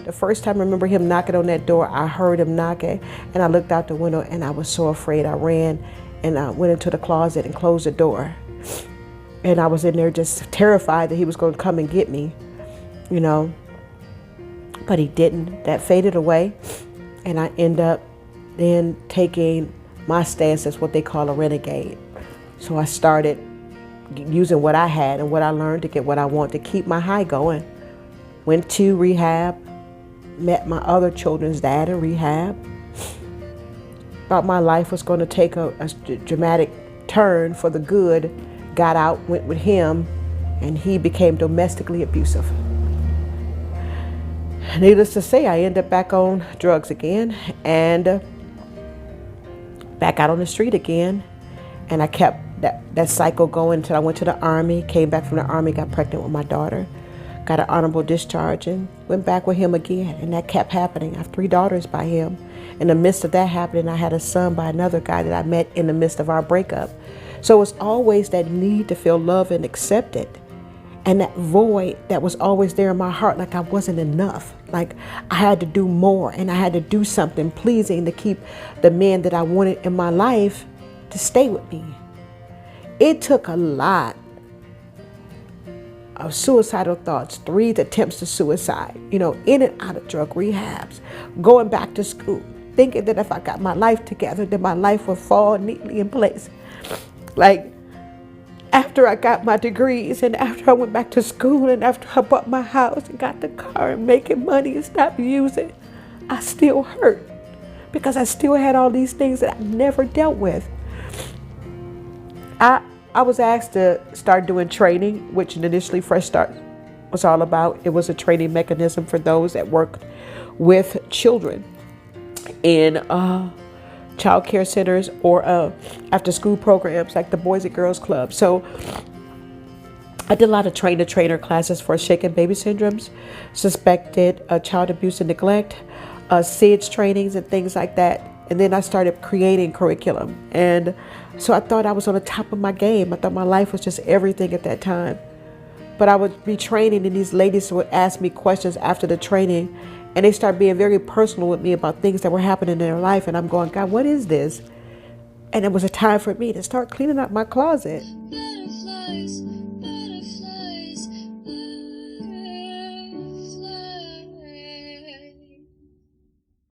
The first time I remember him knocking on that door, I heard him knocking, and I looked out the window, and I was so afraid. I ran and I went into the closet and closed the door. And I was in there just terrified that he was going to come and get me, you know. But he didn't. That faded away, and I end up then taking my stance as what they call a renegade. So I started using what I had and what I learned to get what I want, to keep my high going. Went to rehab, met my other children's dad in rehab. Thought my life was going to take a dramatic turn for the good. Got out, went with him, and he became domestically abusive. Needless to say, I ended up back on drugs again and back out on the street again. And I kept that cycle going until I went to the Army, came back from the Army, got pregnant with my daughter, got an honorable discharge, and went back with him again. And that kept happening. I have 3 daughters by him. In the midst of that happening, I had a son by another guy that I met in the midst of our breakup. So it was always that need to feel loved and accepted. And that void that was always there in my heart, like I wasn't enough. Like I had to do more, and I had to do something pleasing to keep the man that I wanted in my life to stay with me. It took a lot of suicidal thoughts, 3 attempts to suicide, you know, in and out of drug rehabs, going back to school, thinking that if I got my life together, then my life would fall neatly in place. Like, after I got my degrees and after I went back to school and after I bought my house and got the car and making money and stopped using, I still hurt because I still had all these things that I never dealt with. I was asked to start doing training, which initially Fresh Start was all about. It was a training mechanism for those that worked with children in child care centers or after school programs like the Boys and Girls Club. So I did a lot of trainer classes for shaken baby syndromes, suspected child abuse and neglect, SIDS trainings and things like that. And then I started creating curriculum. And so I thought I was on the top of my game. I thought my life was just everything at that time. But I would be training, and these ladies would ask me questions after the training, and they start being very personal with me about things that were happening in their life. And I'm going, God, what is this? And it was a time for me to start cleaning up my closet.